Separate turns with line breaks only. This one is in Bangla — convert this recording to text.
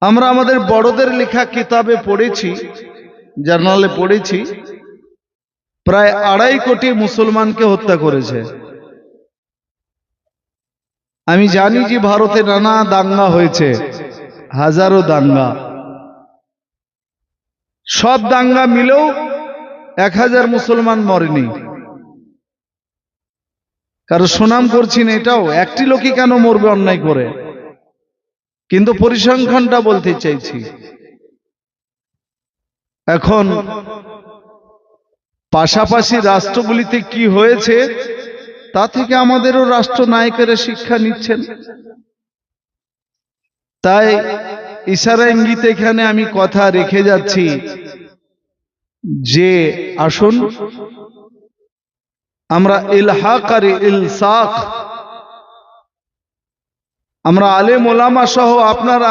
আমরা আমাদের বড়দের লেখা কিতাবে পড়েছি, জার্নালে পড়েছি, প্রায় 2.5 কোটি মুসলমানকে হত্যা করেছে। আমি জানি যে ভারতে নানা দাঙ্গা হয়েছে, হাজারো দাঙ্গা। সব দাঙ্গা মিলেও 1000 মুসলমান মরেনি। কারো সুনাম করছি না, এটাও একটি লোকই কেন মরবে অন্যায় করে, কিন্তু পরিসংখ্যানটা বলতে চাইছি। এখন পাশাপাশি রাষ্ট্রগুলিতে কি হয়েছে তা থেকে আমাদেরও রাষ্ট্রনায়কেরা শিক্ষা নিচ্ছেন। তাই ইশারা ইঙ্গিতে এখানে আমি কথা রেখে যাচ্ছি যে আসুন আমরা ইলহাক আর ইলসাক, আমরা আলেম ওলামা সহ আপনারা